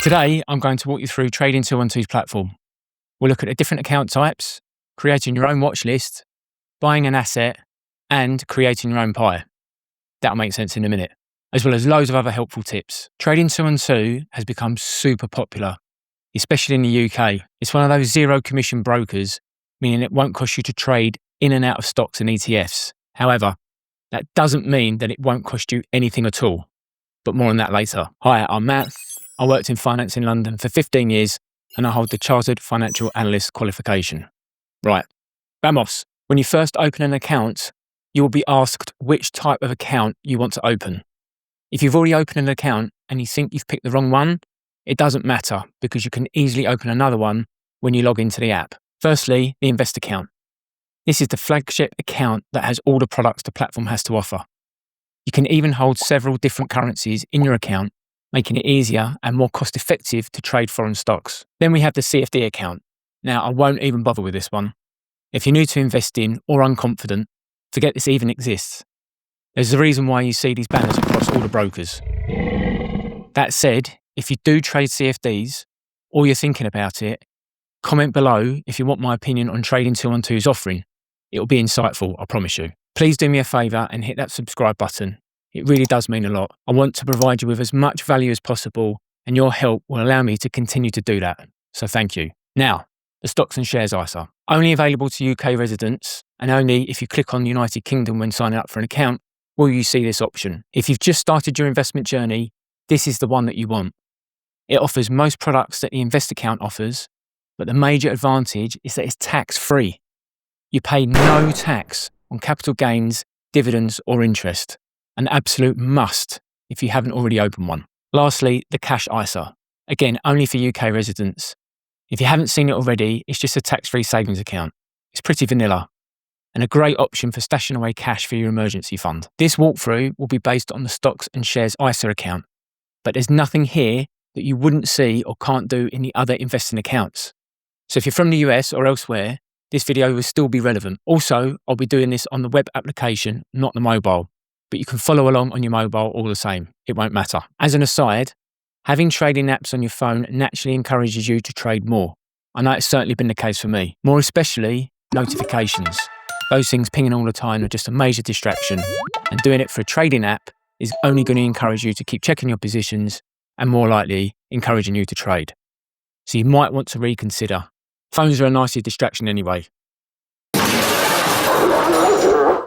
Today, I'm going to walk you through Trading 212's platform. We'll look at the different account types, creating your own watch list, buying an asset, and creating your own pie. That'll make sense in a minute, as well as loads of other helpful tips. Trading 212 has become super popular, especially in the UK. It's one of those zero commission brokers, meaning it won't cost you to trade in and out of stocks and ETFs. However, that doesn't mean that it won't cost you anything at all, but more on that later. Hi, I'm Matt. I worked in finance in London for 15 years and I hold the Chartered Financial Analyst qualification. Right, vamos. When you first open an account, you will be asked which type of account you want to open. If you've already opened an account and you think you've picked the wrong one, it doesn't matter because you can easily open another one when you log into the app. Firstly, the Invest account. This is the flagship account that has all the products the platform has to offer. You can even hold several different currencies in your account, making it easier and more cost-effective to trade foreign stocks. Then we have the CFD account. Now, I won't even bother with this one. If you're new to investing or unconfident, forget this even exists. There's a reason why you see these banners across all the brokers. That said, if you do trade CFDs or you're thinking about it, comment below if you want my opinion on Trading 212's offering. It'll be insightful, I promise you. Please do me a favour and hit that subscribe button. It really does mean a lot. I want to provide you with as much value as possible, and your help will allow me to continue to do that. So thank you. Now, the Stocks and Shares ISA. Only available to UK residents, and only if you click on the United Kingdom when signing up for an account will you see this option. If you've just started your investment journey, this is the one that you want. It offers most products that the Invest account offers, but the major advantage is that it's tax-free. You pay no tax on capital gains, dividends, or interest. An absolute must if you haven't already opened one. Lastly, the Cash ISA. Again, only for UK residents. If you haven't seen it already, it's just a tax-free savings account. It's pretty vanilla and a great option for stashing away cash for your emergency fund. This walkthrough will be based on the Stocks and Shares ISA account, but there's nothing here that you wouldn't see or can't do in the other investing accounts. So if you're from the US or elsewhere, this video will still be relevant. Also, I'll be doing this on the web application, not the mobile. But you can follow along on your mobile all the same. It won't matter. As an aside, having trading apps on your phone naturally encourages you to trade more. I know it's certainly been the case for me. More especially, notifications. Those things pinging all the time are just a major distraction, and doing it for a trading app is only going to encourage you to keep checking your positions and more likely encouraging you to trade. So you might want to reconsider. Phones are a nasty distraction anyway.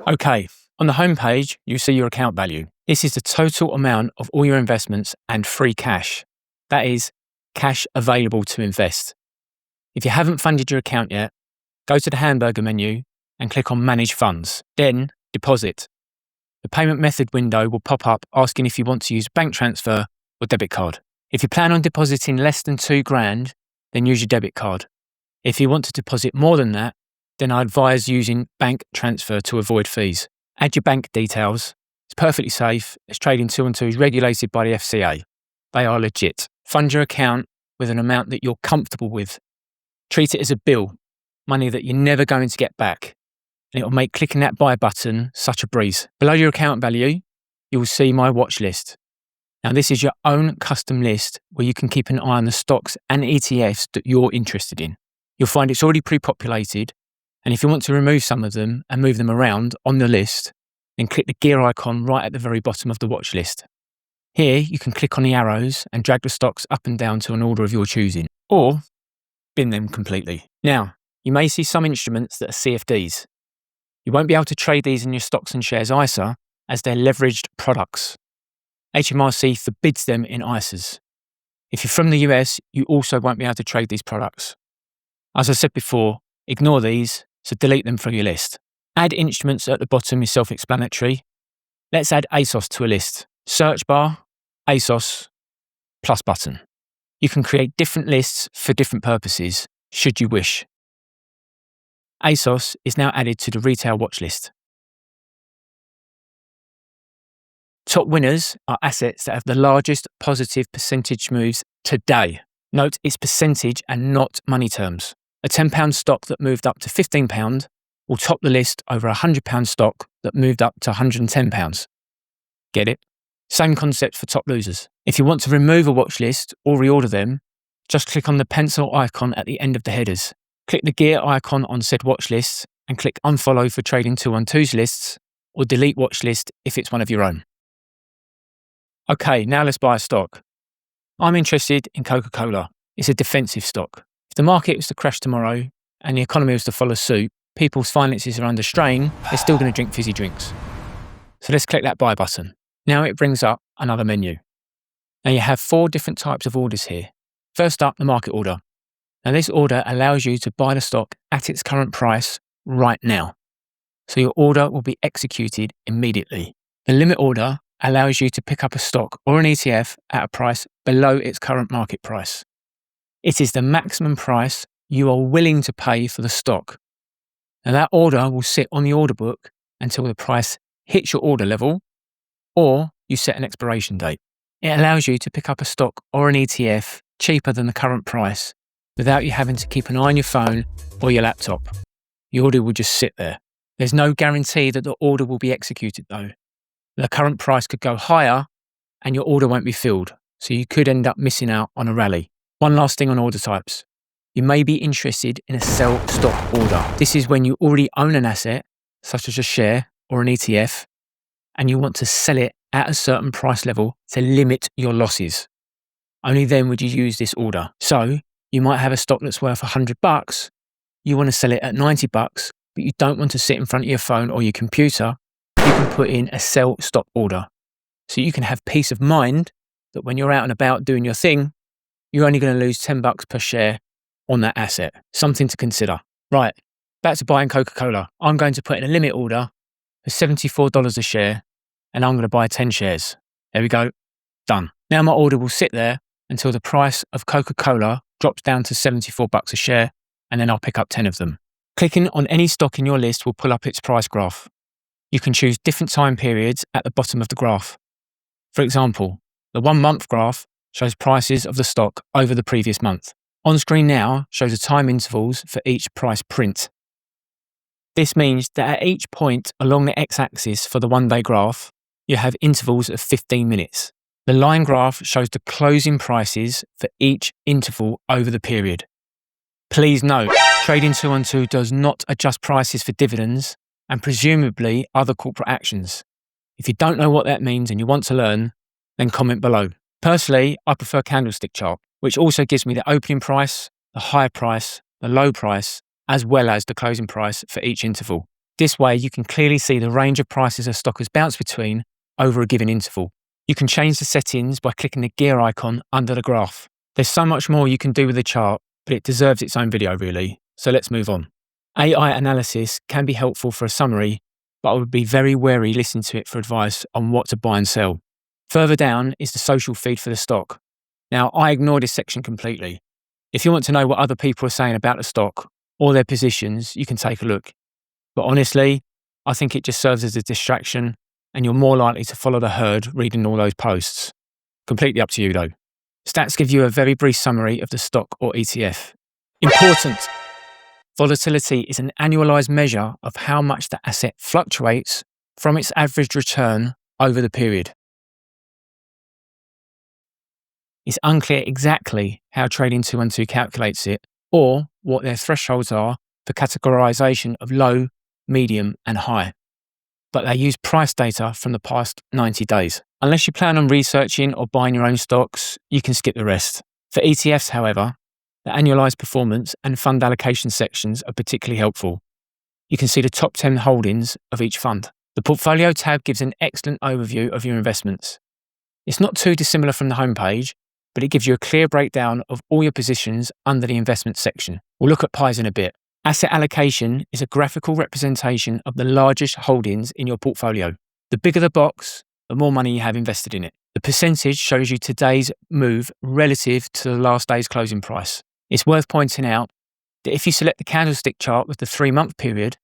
Okay. On the homepage, you see your account value. This is the total amount of all your investments and free cash. That is, cash available to invest. If you haven't funded your account yet, go to the hamburger menu and click on Manage Funds. Then, Deposit. The payment method window will pop up asking if you want to use bank transfer or debit card. If you plan on depositing less than $2,000, then use your debit card. If you want to deposit more than that, then I advise using bank transfer to avoid fees. Add your bank details. It's perfectly safe, as Trading 212 is regulated by the FCA. They are legit. Fund your account with an amount that you're comfortable with. Treat it as a bill, money that you're never going to get back. And it will make clicking that buy button such a breeze. Below your account value, you will see my watch list. Now this is your own custom list where you can keep an eye on the stocks and ETFs that you're interested in. You'll find it's already pre-populated. And if you want to remove some of them and move them around on the list, then click the gear icon right at the very bottom of the watch list. Here, you can click on the arrows and drag the stocks up and down to an order of your choosing, or bin them completely. Now, you may see some instruments that are CFDs. You won't be able to trade these in your Stocks and Shares ISA as they're leveraged products. HMRC forbids them in ISAs. If you're from the US, you also won't be able to trade these products. As I said before, ignore these, so delete them from your list. Add instruments at the bottom is self-explanatory. Let's add ASOS to a list. Search bar, ASOS, plus button. You can create different lists for different purposes, should you wish. ASOS is now added to the retail watch list. Top winners are assets that have the largest positive percentage moves today. Note it's percentage and not money terms. A £10 stock that moved up to £15 will top the list over a £100 stock that moved up to £110. Get it? Same concept for top losers. If you want to remove a watch list or reorder them, just click on the pencil icon at the end of the headers. Click the gear icon on said watch list and click unfollow for Trading 212's lists, or delete watch list if it's one of your own. Okay, now let's buy a stock. I'm interested in Coca-Cola. It's a defensive stock. If the market was to crash tomorrow and the economy was to follow suit, people's finances are under strain, they're still going to drink fizzy drinks. So let's click that buy button. Now it brings up another menu. Now you have 4 different types of orders here. First up, the market order. Now this order allows you to buy the stock at its current price right now. So your order will be executed immediately. The limit order allows you to pick up a stock or an ETF at a price below its current market price. It is the maximum price you are willing to pay for the stock. Now that order will sit on the order book until the price hits your order level, or you set an expiration date. It allows you to pick up a stock or an ETF cheaper than the current price without you having to keep an eye on your phone or your laptop. The order will just sit there. There's no guarantee that the order will be executed though. The current price could go higher and your order won't be filled, so you could end up missing out on a rally. One last thing on order types. You may be interested in a sell stop order. This is when you already own an asset, such as a share or an ETF, and you want to sell it at a certain price level to limit your losses. Only then would you use this order. So you might have a stock that's worth $100. You want to sell it at $90, but you don't want to sit in front of your phone or your computer. You can put in a sell stop order. So you can have peace of mind that when you're out and about doing your thing, you're only going to lose $10 per share on that asset. Something to consider. Right, back to buying Coca-Cola. I'm going to put in a limit order for $74 a share, and I'm going to buy 10 shares. There we go. Done. Now my order will sit there until the price of Coca-Cola drops down to $74 a share, and then I'll pick up 10 of them. Clicking on any stock in your list will pull up its price graph. You can choose different time periods at the bottom of the graph. For example, the 1 month graph shows prices of the stock over the previous month. On screen now shows the time intervals for each price print. This means that at each point along the x-axis for the 1 day graph, you have intervals of 15 minutes. The line graph shows the closing prices for each interval over the period. Please note, Trading 212 does not adjust prices for dividends and presumably other corporate actions. If you don't know what that means and you want to learn, then comment below. Personally, I prefer candlestick chart, which also gives me the opening price, the high price, the low price, as well as the closing price for each interval. This way, you can clearly see the range of prices a stock has bounced between over a given interval. You can change the settings by clicking the gear icon under the graph. There's so much more you can do with the chart, but it deserves its own video really. So let's move on. AI analysis can be helpful for a summary, but I would be very wary listening to it for advice on what to buy and sell. Further down is the social feed for the stock. Now, I ignore this section completely. If you want to know what other people are saying about the stock or their positions, you can take a look. But honestly, I think it just serves as a distraction and you're more likely to follow the herd reading all those posts. Completely up to you though. Stats give you a very brief summary of the stock or ETF. Important! Volatility is an annualized measure of how much the asset fluctuates from its average return over the period. It's unclear exactly how Trading 212 calculates it or what their thresholds are for categorization of low, medium, and high. But they use price data from the past 90 days. Unless you plan on researching or buying your own stocks, you can skip the rest. For ETFs, however, the annualized performance and fund allocation sections are particularly helpful. You can see the top 10 holdings of each fund. The Portfolio tab gives an excellent overview of your investments. It's not too dissimilar from the homepage, but it gives you a clear breakdown of all your positions under the investment section. We'll look at pies in a bit. Asset allocation is a graphical representation of the largest holdings in your portfolio. The bigger the box, the more money you have invested in it. The percentage shows you today's move relative to the last day's closing price. It's worth pointing out that if you select the candlestick chart with the 3-month period,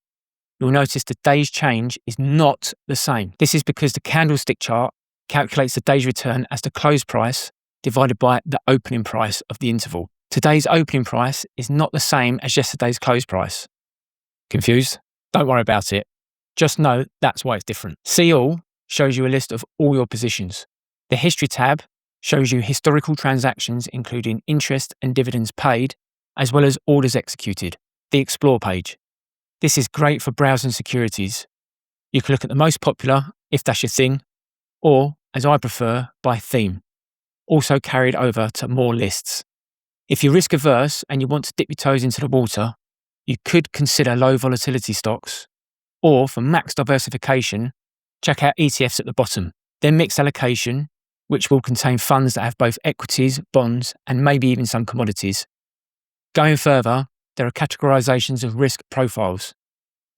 you'll notice the day's change is not the same. This is because the candlestick chart calculates the day's return as the close price divided by the opening price of the interval. Today's opening price is not the same as yesterday's close price. Confused? Don't worry about it. Just know that's why it's different. See all shows you a list of all your positions. The History tab shows you historical transactions, including interest and dividends paid, as well as orders executed. The Explore page. This is great for browsing securities. You can look at the most popular, if that's your thing, or, as I prefer, by theme. Also carried over to more lists. If you're risk averse and you want to dip your toes into the water, you could consider low volatility stocks, or for max diversification, check out ETFs at the bottom. Then mixed allocation, which will contain funds that have both equities, bonds, and maybe even some commodities. Going further, there are categorizations of risk profiles.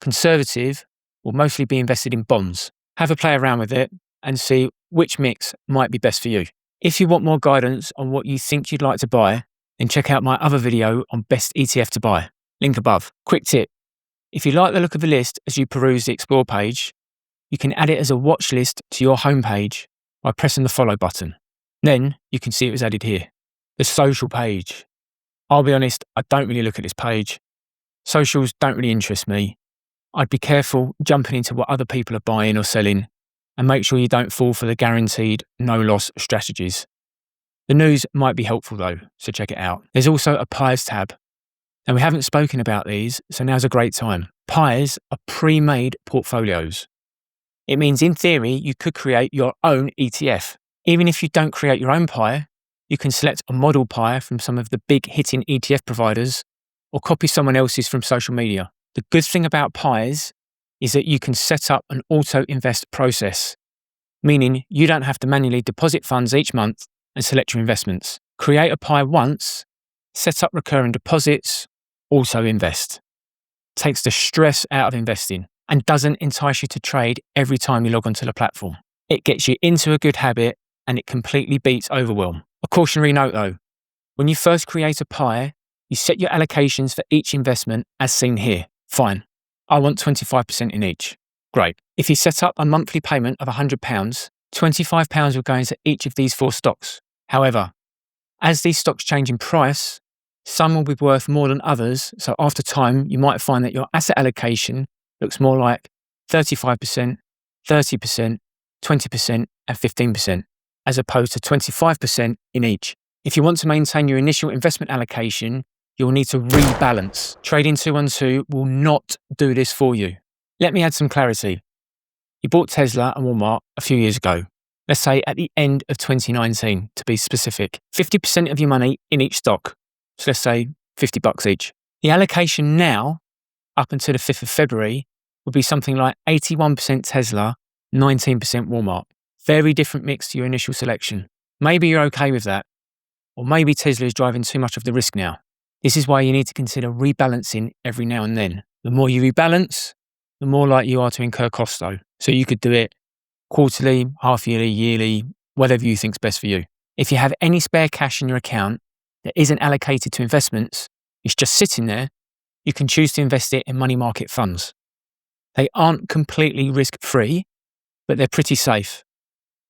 Conservative will mostly be invested in bonds. Have a play around with it and see which mix might be best for you. If you want more guidance on what you think you'd like to buy, then check out my other video on best ETF to buy. Link above. Quick tip. If you like the look of the list as you peruse the Explore page, you can add it as a watch list to your homepage by pressing the follow button. Then you can see it was added here. The social page. I'll be honest, I don't really look at this page. Socials don't really interest me. I'd be careful jumping into what other people are buying or selling, and make sure you don't fall for the guaranteed no-loss strategies. The news might be helpful though, so check it out. There's also a pies tab. And we haven't spoken about these, so now's a great time. Pies are pre-made portfolios. It means in theory, you could create your own ETF. Even if you don't create your own pie, you can select a model pie from some of the big hitting ETF providers or copy someone else's from social media. The good thing about pies is that you can set up an auto-invest process, meaning you don't have to manually deposit funds each month and select your investments. Create a pie once, set up recurring deposits, auto-invest. Takes the stress out of investing and doesn't entice you to trade every time you log onto the platform. It gets you into a good habit and it completely beats overwhelm. A cautionary note though, when you first create a pie, you set your allocations for each investment as seen here. Fine, I want 25% in each. Great. If you set up a monthly payment of £100, £25 will go into each of these 4 stocks. However, as these stocks change in price, some will be worth more than others, so after time you might find that your asset allocation looks more like 35%, 30%, 20% and 15%, as opposed to 25% in each. If you want to maintain your initial investment allocation, you'll need to rebalance. Trading 212 will not do this for you. Let me add some clarity. You bought Tesla and Walmart a few years ago. Let's say at the end of 2019, to be specific. 50% of your money in each stock. So let's say $50 each. The allocation now, up until the 5th of February, would be something like 81% Tesla, 19% Walmart. Very different mix to your initial selection. Maybe you're okay with that. Or maybe Tesla is driving too much of the risk now. This is why you need to consider rebalancing every now and then. The more you rebalance, the more likely you are to incur costs though. So you could do it quarterly, half yearly, yearly, whatever you think's best for you. If you have any spare cash in your account that isn't allocated to investments, it's just sitting there, you can choose to invest it in money market funds. They aren't completely risk-free, but they're pretty safe.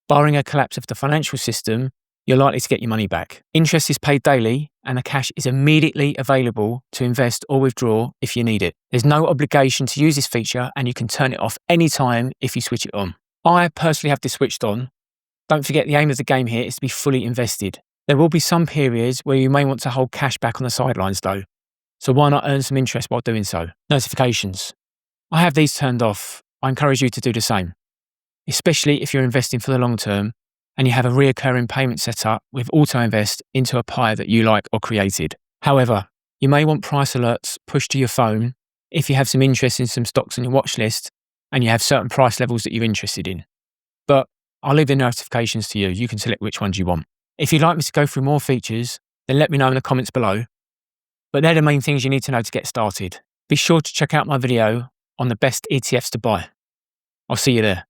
Barring a collapse of the financial system, you're likely to get your money back. Interest is paid daily and the cash is immediately available to invest or withdraw if you need it. There's no obligation to use this feature and you can turn it off anytime if you switch it on. I personally have this switched on. Don't forget the aim of the game here is to be fully invested. There will be some periods where you may want to hold cash back on the sidelines though. So why not earn some interest while doing so? Notifications. I have these turned off. I encourage you to do the same, especially if you're investing for the long term and you have a reoccurring payment set up with auto invest into a pie that you like or created. However, you may want price alerts pushed to your phone if you have some interest in some stocks on your watch list and you have certain price levels that you're interested in. But I'll leave the notifications to you. You can select which ones you want. If you'd like me to go through more features, then let me know in the comments below. But they're the main things you need to know to get started. Be sure to check out my video on the best ETFs to buy. I'll see you there.